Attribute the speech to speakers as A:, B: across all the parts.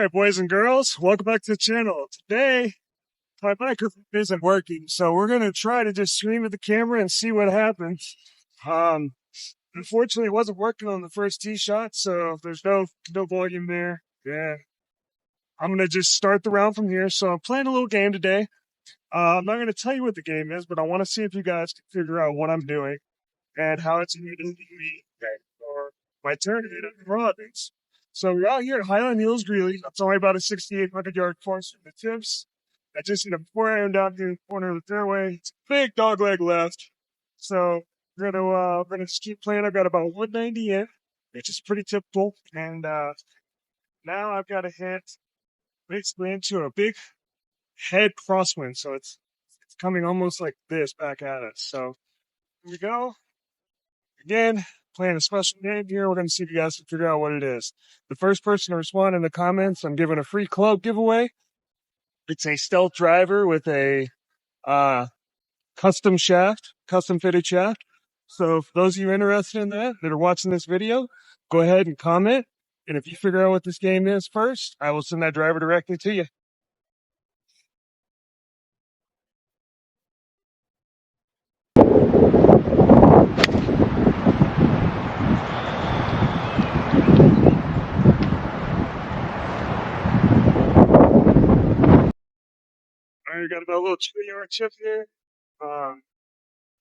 A: Alright, boys and girls, welcome back to the channel. Today, my microphone isn't working, so we're going to try to just scream at the camera and see what happens. Unfortunately, it wasn't working on the first tee shot, so there's no volume there. Yeah. I'm going to just start the round from here. So I'm playing a little game today. I'm not going to tell you what the game is, but I want to see if you guys can figure out what I'm doing and how it's going to be for my tournament at the Providence. So we're out here at Highland Hills Greeley. It's only about a 6,800-yard course from the tips. I just hit a 4-iron down here in the corner of the fairway. It's a big dog leg left. So we're gonna just keep playing. I've got about 190 in, which is pretty typical. And now I've got to hit basically into a big head crosswind. So it's coming almost like this back at us. So here we go. Again, playing a special game here. We're going to see if you guys can figure out what it is. The first person to respond in the comments, I'm giving a free club giveaway. It's a Stealth Driver with a custom fitted shaft. So for those of you interested in that are watching this video, go ahead and comment. And if you figure out what this game is first, I will send that driver directly to you. Alright, got about a little 2-yard chip here.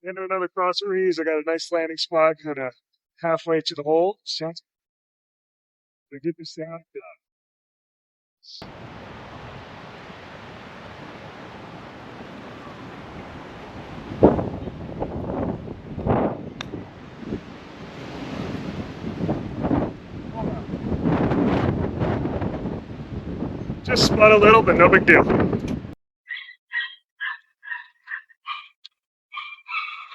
A: Into another cross rees. I got a nice landing spot kind of halfway to the hole. So to get this down. Just spun a little, but no big deal.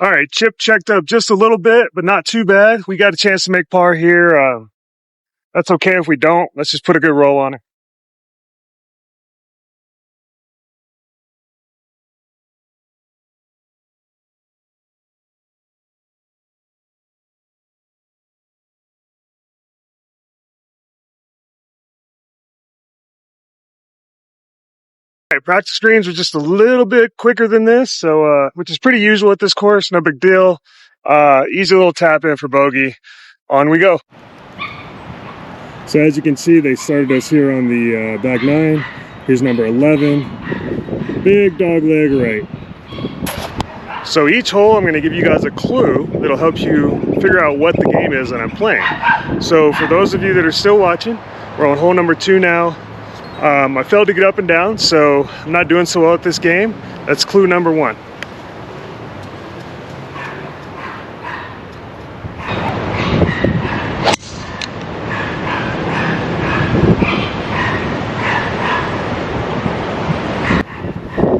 A: All right, chip checked up just a little bit, but not too bad. We got a chance to make par here. That's okay if we don't. Let's just put a good roll on it. All right, practice greens are just a little bit quicker than this, so which is pretty usual at this course. No big deal. Easy little tap in for bogey. On we go. So as you can see, they started us here on the back 9. Here's number 11. Big dog leg right. So each hole, I'm going to give you guys a clue that'll help you figure out what the game is that I'm playing. So for those of you that are still watching, we're on hole number 2 now. I failed to get up and down, so I'm not doing so well at this game. That's clue number 1.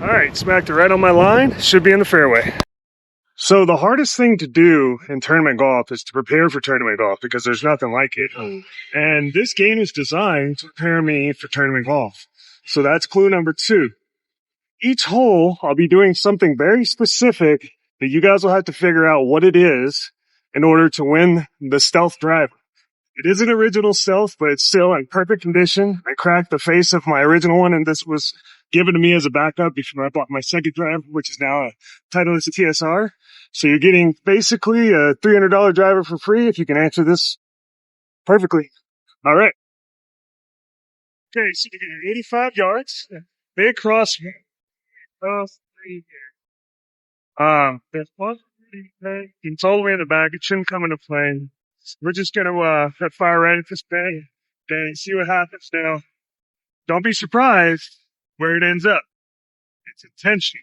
A: Alright, smacked it right on my line. Should be in the fairway. So the hardest thing to do in tournament golf is to prepare for tournament golf because there's nothing like it. And this game is designed to prepare me for tournament golf. So that's clue number 2. Each hole, I'll be doing something very specific that you guys will have to figure out what it is in order to win the Stealth Driver. It is an original Stealth, but it's still in perfect condition. I cracked the face of my original one, and this was given to me as a backup before I bought my second driver, which is now a Titleist TSR. So you're getting basically a $300 driver for free if you can answer this perfectly. All right. Okay, so you get 85 yards. Big cross. There's one. It's all the way in the back. It shouldn't come into play. We're just going to fire right at this bag and see what happens now. Don't be surprised where it ends up. It's intentional.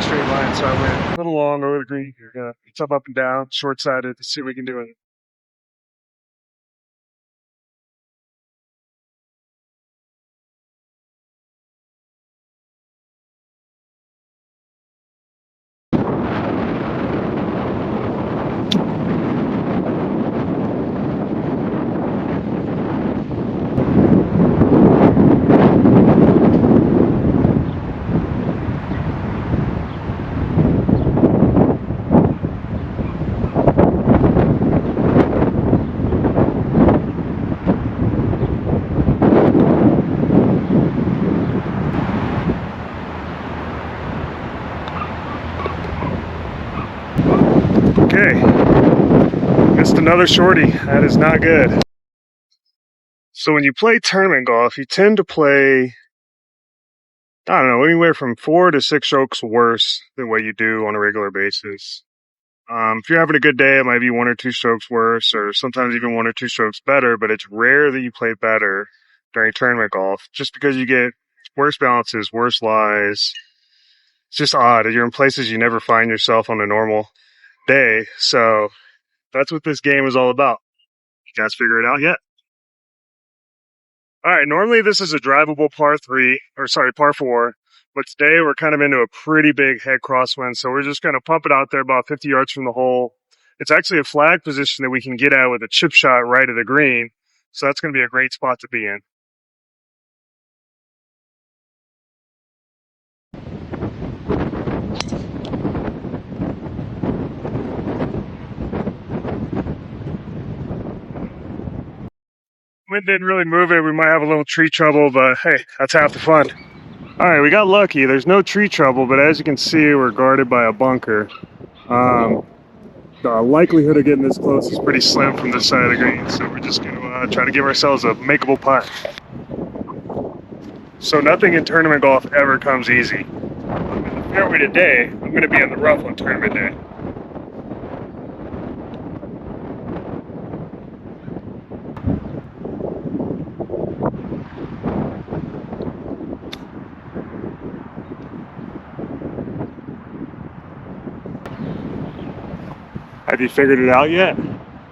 A: Straight line, so I went a little long over the green. You're going to jump up and down, short-sided to see what we can do with it. Okay, missed another shorty. That is not good. So when you play tournament golf, you tend to play, I don't know, anywhere from 4 to 6 strokes worse than what you do on a regular basis. If you're having a good day, it might be 1 or 2 strokes worse, or sometimes even 1 or 2 strokes better, but it's rare that you play better during tournament golf just because you get worse balances, worse lies. It's just odd. You're in places you never find yourself on a normal day. So that's what this game is all about. You guys figure it out yet? All right, normally this is a drivable par 4, but today we're kind of into a pretty big head crosswind, so we're just going to pump it out there about 50 yards from the hole. It's actually a flag position that we can get at with a chip shot right at the green, so that's going to be a great spot to be in. Wind didn't really move it. We might have a little tree trouble, but hey, that's half the fun. All right, we got lucky. There's no tree trouble, but as you can see, we're guarded by a bunker. The likelihood of getting this close is pretty slim from this side of the green, so we're just going to try to give ourselves a makeable putt. So nothing in tournament golf ever comes easy. I'm in the fairway today. I'm going to be in the rough on tournament day. Have you figured it out yet?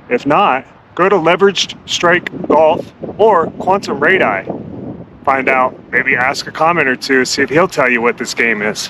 A: If not, go to Leveraged Strike Golf or Quantum Radii. Find out, maybe ask a comment or two, see if he'll tell you what this game is.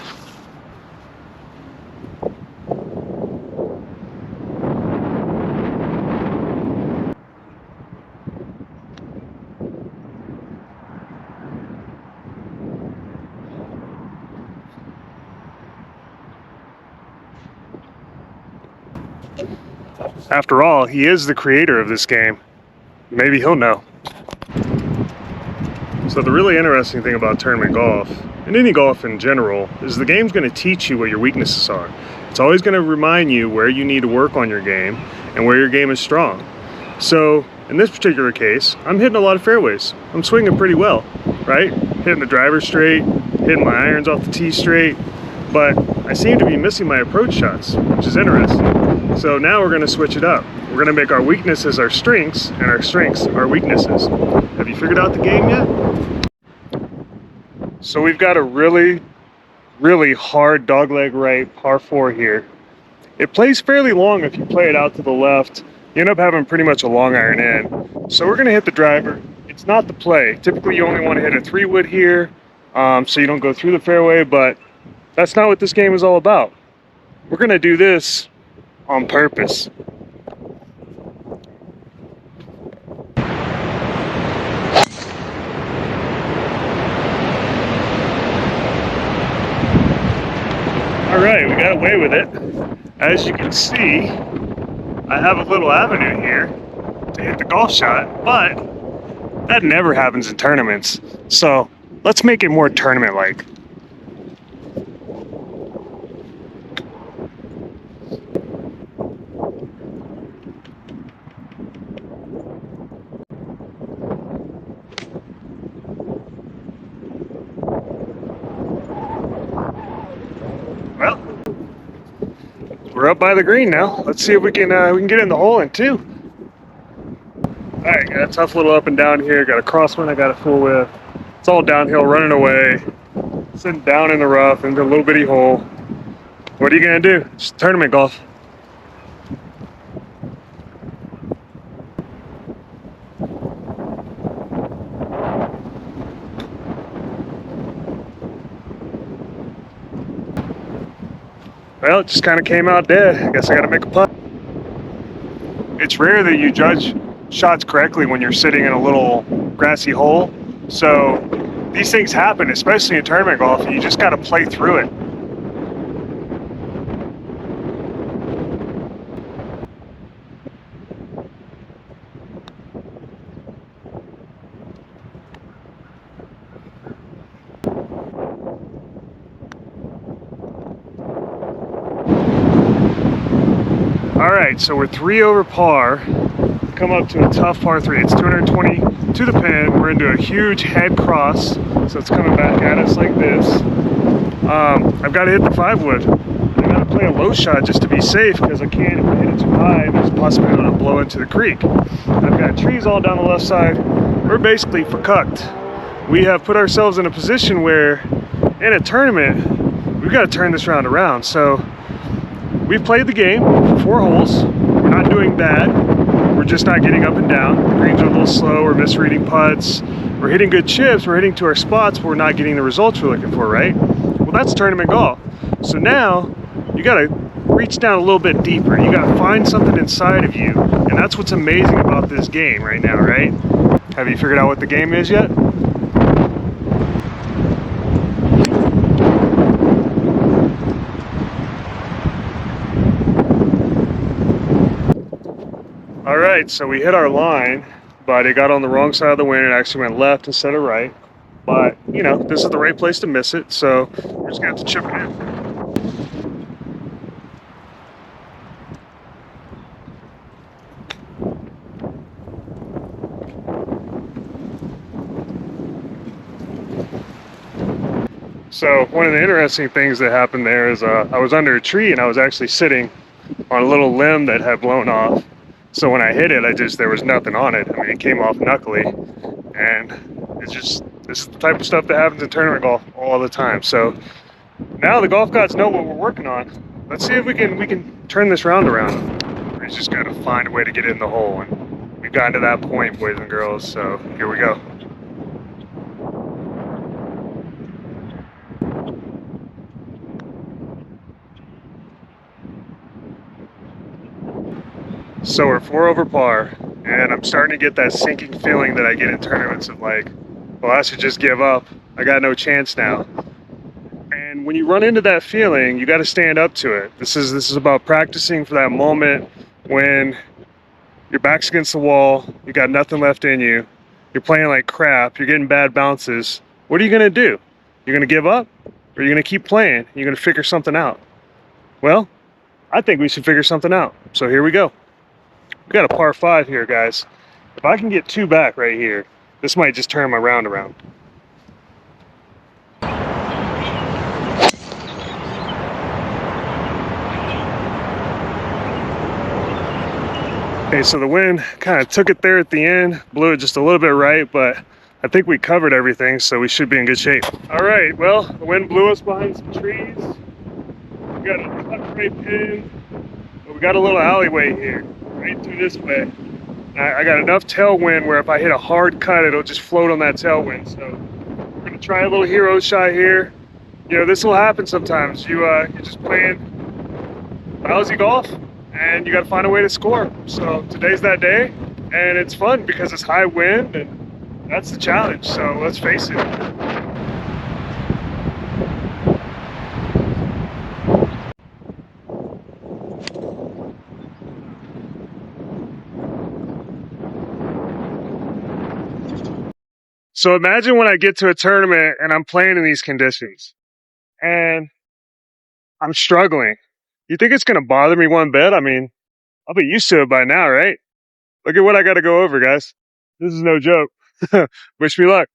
A: After all, he is the creator of this game. Maybe he'll know. So the really interesting thing about tournament golf, and any golf in general, is the game's going to teach you what your weaknesses are. It's always going to remind you where you need to work on your game and where your game is strong. So in this particular case, I'm hitting a lot of fairways. I'm swinging pretty well, right? Hitting the driver straight, hitting my irons off the tee straight, but I seem to be missing my approach shots, which is interesting. So now we're going to switch it up. We're going to make our weaknesses our strengths and our strengths our weaknesses. Have you figured out the game yet? So we've got a really hard dogleg right par 4 here. It plays fairly long if you play it out to the left. You end up having pretty much a long iron in. So we're going to hit the driver. It's not the play. Typically you only want to hit a 3-wood here, so you don't go through the fairway, but that's not what this game is all about. We're going to do this on purpose. All right, we got away with it. As you can see, I have a little avenue here to hit the golf shot, but that never happens in tournaments. So let's make it more tournament-like. Well, we're up by the green now. Let's see if we can get in the hole in 2. All right, got a tough little up and down here. Got a crosswind I got to fool with. It's all downhill, running away, sitting down in the rough into a little bitty hole. What are you gonna do? It's tournament golf. Well, it just kind of came out dead. I guess I got to make a putt. It's rare that you judge shots correctly when you're sitting in a little grassy hole. So these things happen, especially in tournament golf, and you just got to play through it. All right, so we're 3 over par. Come up to a tough par 3. It's 220 to the pin. We're into a huge head cross, so it's coming back at us like this. I've got to hit the 5-wood. I got to play a low shot just to be safe, because I can't, if I hit it too high, there's a possibility to blow into the creek. I've got trees all down the left side. We're basically fucked. We have put ourselves in a position where, in a tournament, we've got to turn this round around. So we've played the game for 4 holes. We're not doing bad. We're just not getting up and down. The greens are a little slow. We're misreading putts. We're hitting good chips. We're hitting to our spots, but we're not getting the results we're looking for, right? Well, that's tournament golf. So now you got to reach down a little bit deeper. You got to find something inside of you. And that's what's amazing about this game right now, right? Have you figured out what the game is yet? All right, so we hit our line, but it got on the wrong side of the wind. It actually went left instead of right. But, you know, this is the right place to miss it, so we're just gonna have to chip it in. So one of the interesting things that happened there is I was under a tree and I was actually sitting on a little limb that had blown off. So when I hit it, there was nothing on it. I mean, it came off knuckly, and this is the type of stuff that happens in tournament golf all the time. So now the golf gods know what we're working on. Let's see if we can turn this round around. We just got to find a way to get in the hole, and we've gotten to that point, boys and girls. So here we go. So we're 4 over par, and I'm starting to get that sinking feeling that I get in tournaments of like, well, I should just give up. I got no chance now. And when you run into that feeling, you got to stand up to it. This is about practicing for that moment when your back's against the wall, you got nothing left in you, you're playing like crap, you're getting bad bounces. What are you gonna do? You're gonna give up, or you're gonna keep playing? You're gonna figure something out? Well, I think we should figure something out. So here we go. We got a par 5 here, guys. If I can get 2 back right here, this might just turn my round around. Okay, so the wind kind of took it there at the end, blew it just a little bit right, but I think we covered everything, so we should be in good shape. All right, well, the wind blew us behind some trees. We got a cut right pin, but we got a little alleyway here, right through this way. I got enough tailwind where if I hit a hard cut, it'll just float on that tailwind. So we're gonna try a little hero shot here. You know, this will happen sometimes. You're just playing lousy golf, and you got to find a way to score. So today's that day, and it's fun because it's high wind, and that's the challenge. So let's face it. So imagine when I get to a tournament and I'm playing in these conditions and I'm struggling. You think it's going to bother me one bit? I mean, I'll be used to it by now, right? Look at what I got to go over, guys. This is no joke. Wish me luck.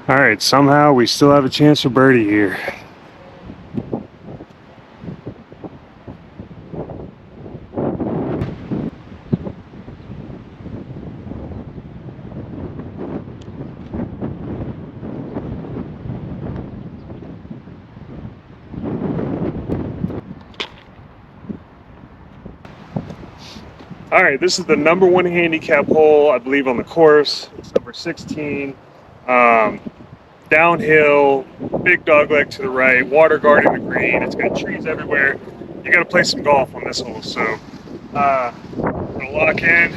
A: All right, somehow we still have a chance for birdie here. All right, this is the #1 handicap hole, I believe, on the course. It's number 16. Downhill, big dog leg to the right, water guarding the green. It's got trees everywhere. You got to play some golf on this hole. So I'm gonna lock in.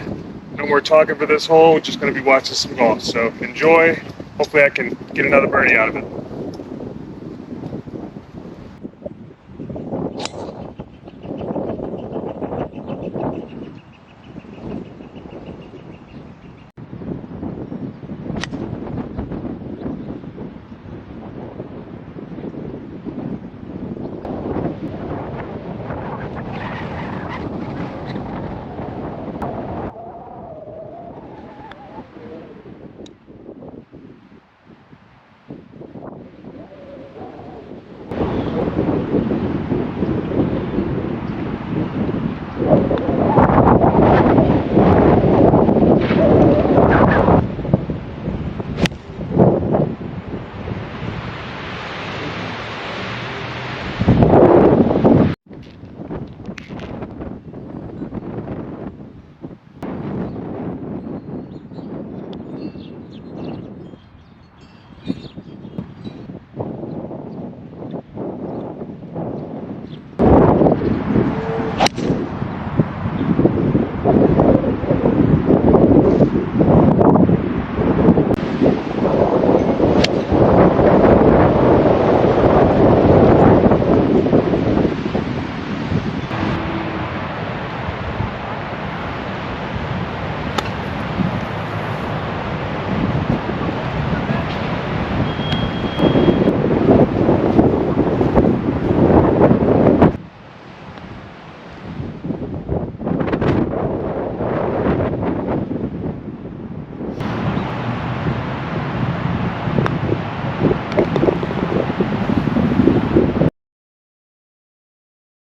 A: No more talking for this hole. We're just gonna be watching some golf. So enjoy. Hopefully I can get another birdie out of it.